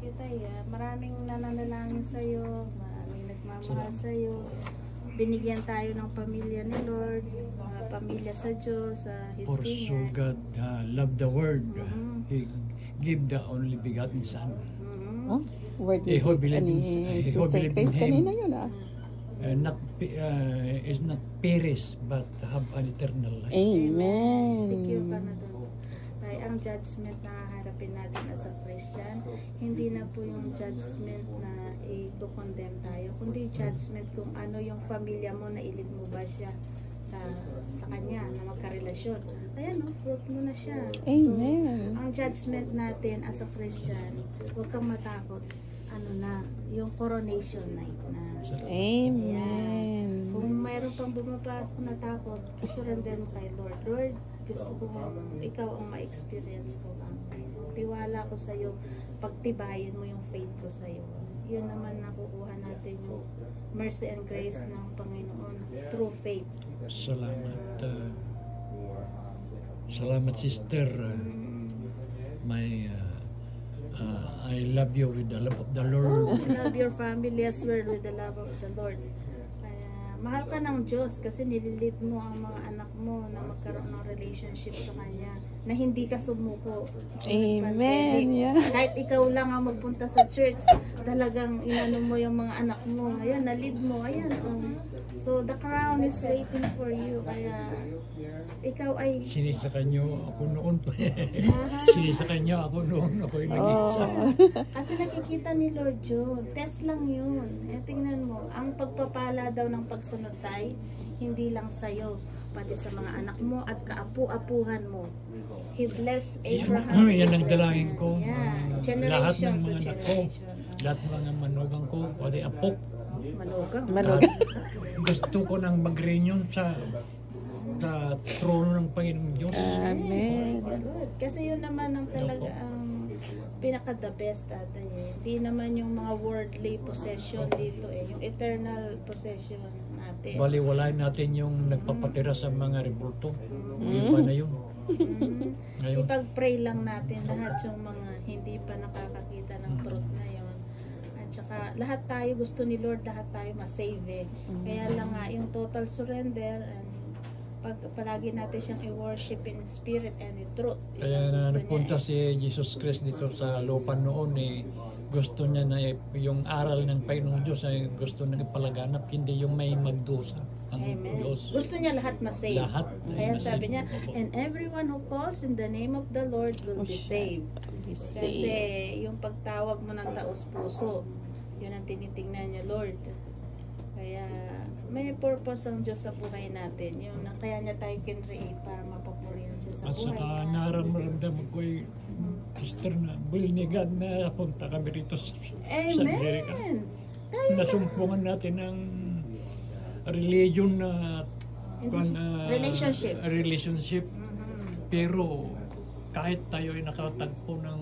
you, Tay. Maraming nananalangin sa'yo, maraming nagmamahal sa'yo. Binigyan tayo ng pamilya ni Lord, pamilya sa Diyos, sa His For so Vineyard. God loved the world, He gave the only begotten Son. Oh, word Eh, who ni believes- who Sister believes Grace in Him. kanina yun Is not perish but have an eternal life. Amen. Secure ka na doon. Tay, ang judgment na haharapin natin as a Christian, hindi na po yung judgment na i-condemn tayo, kundi judgment kung ano yung familia mo, na ilid mo ba siya sa kanya, na magkarelasyon. Ayan, fruit mo na siya. Amen. So, ang judgment natin as a Christian, huwag kang matakot. Ano na, yung coronation night na. Amen. Kung mayroon pang bumapasok na takot, surrender mo kay Lord. Lord, gusto ko ikaw ang ma-experience ko. Tiwala ko sa iyo, pagtibayin mo yung faith ko sa iyo. Yun naman nakukuha natin yung mercy and grace ng Panginoon through faith. Salamat. Salamat, sister. I love you with the love of the Lord. Love your family as well with the love of the Lord. Mahal ka ng Diyos kasi nililid mo ang mga anak mo na magkaroon ng relationship sa Kanya, na hindi ka sumuko. Amen. Yeah. Kahit ikaw lang ang magpunta sa church, talagang inano mo yung mga anak mo. Ayan, nalid mo. Ayan. So, the crown is waiting for you. Kaya, ikaw ay... Sinisakan nyo ako noon. Sinisakan nyo ako noon. Ako'y nag-iisa. Kasi nakikita ni Lord John, test lang yun. Tingnan mo, ang pagpapala daw ng pagsunod tayo, hindi lang sa'yo, pati sa mga anak mo at kaapu-apuhan mo. He blessed Abraham. Yan ang dalangin ko. Yeah. Lahat Generation ng to mga anak ko, generation. lahat ng mga manugang ko, pati apok. Manugang. Gusto ko nang mag-reunion sa trono ng Panginoong Diyos. Amen. Good. Kasi yun naman ang talaga ang pinaka-the best ata eh. Hindi naman yung mga worldly possession dito eh. Yung eternal possession natin. Baliwalain natin yung nagpapatira sa mga rebulto. Iba na yun. Ngayon, Ipag-pray lang natin lahat yung mga hindi pa nakakakita ng truth na yun. At saka lahat tayo gusto ni Lord, lahat tayo masave eh. Kaya lang nga yung total surrender, and pag palagi natin siyang i-worship in spirit and in truth. Yun kaya ang na gusto nagpunta niya, si Jesus Christ dito sa lupa noon gusto niya na yung aral ng Panginoong Diyos ay gusto nang ipalaganap, hindi yung may magdusa ang Amen. Diyos. Gusto niya lahat masave. Lahat ay Kaya masave. sabi niya, and everyone who calls in the name of the Lord will be saved. Be Kasi saved. yung pagtawag mo ng taos-puso, yun ang tinitingnan niya, Lord. Kaya may purpose ang Diyos sa buhay natin. Yun, kaya niya tayo kinreate para mapapurihan siya sa At buhay. saka nararamdaman ko sister na bulnigad na punta kami rito sa Amerika. Amen! Tayo Nasumpungan natin ng religion na relationship. Pero kahit tayo ay nakatagpo ng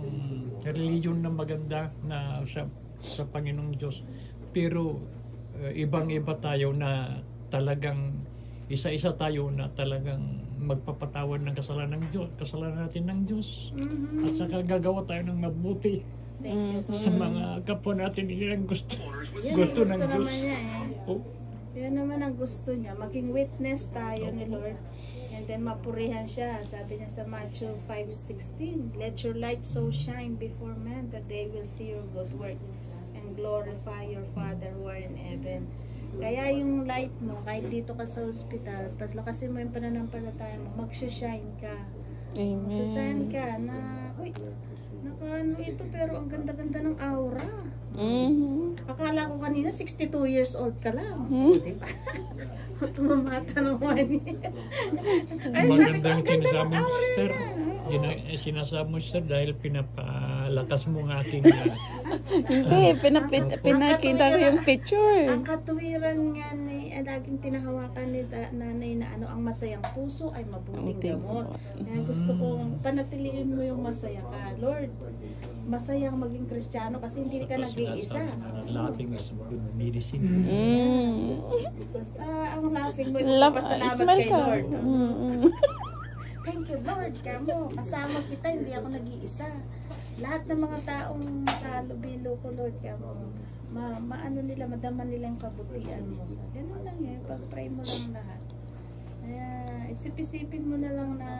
religion na maganda na sa Panginoong Diyos, pero ibang-iba tayo na talagang isa-isa tayo na talagang magpapatawad ng kasalanan natin ng Diyos. At saka gagawa tayo ng mabuti sa mga kapwa natin. Yan ang gusto ng Diyos. Naman niya, eh. Oh. Yan naman ang gusto niya. Maging witness tayo ni Lord. And then mapurihan siya. Sabi niya sa Matthew 5:16, let your light so shine before men that they will see your good work and glorify your Father who are in heaven. Kaya yung light mo, kahit dito ka sa hospital, tas lakasin mo yung pananampalataya mo, magsha-shine ka. Magsha-shine Amen. ka na, uy, nakaano ito pero ang ganda-ganda ng aura. Akala ko kanina 62 years old ka lang. Diba? Tumamata ng 1 year. Ay, sabi ko, ang ganda ng aura niya. Sinasama mo siya dahil pinapalakas mo ng aking Hindi, pinakita ko yung picture. Ang katuwiran nga ni laging tinahawakan ni nanay na ang masayang puso ay mabuting gamot. Kaya gusto kong panatiliin mo yung masaya ka. Lord, masayang maging Kristiyano kasi hindi ka nag-iisa. Laughing is good medicine. Basta ang laughing mo, ipapasalamat Smile kay ka. Lord. Thank you Lord, kamo. Kasama kita, hindi ako nag-iisa. Lahat ng mga taong halubilo ko, Lord. Kaya maano nila, madama nila yung kabutihan mo. So, ganun lang eh. Pag-pray mo lang lahat. Kaya, isip-isipin mo na lang na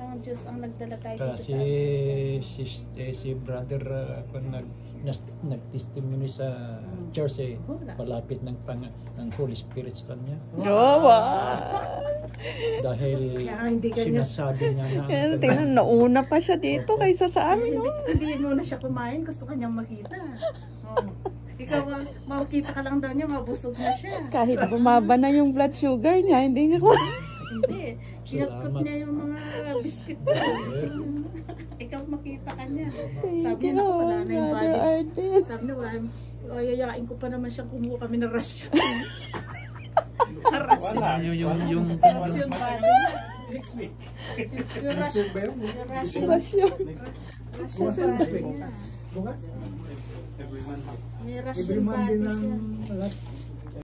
ang Diyos ang nagdala tayo dito Kasi si brother nag-testimony sa church eh, malapit ng Holy Spirit sa kanya. Dahil sinasabi niya na Tingnan, nauna pa siya dito kaysa sa amin. Hindi muna siya kumain, gusto kanyang makita. Ikaw, makita ka lang daw niya, mabusog na siya. Kahit bumaba na yung blood sugar niya, hindi niya Hindi, kinakot niya yung mga biscuit ko. Ikaw makita ka niya. Sabi niya, wala na yung body. Sabi niya, yayain ko pa naman siya, kumuha kami ng rasyon. rasyon yung rasyon body. Yung rasyon ba yun? Rasyon. Rasyon body niya. May rasyon body siya.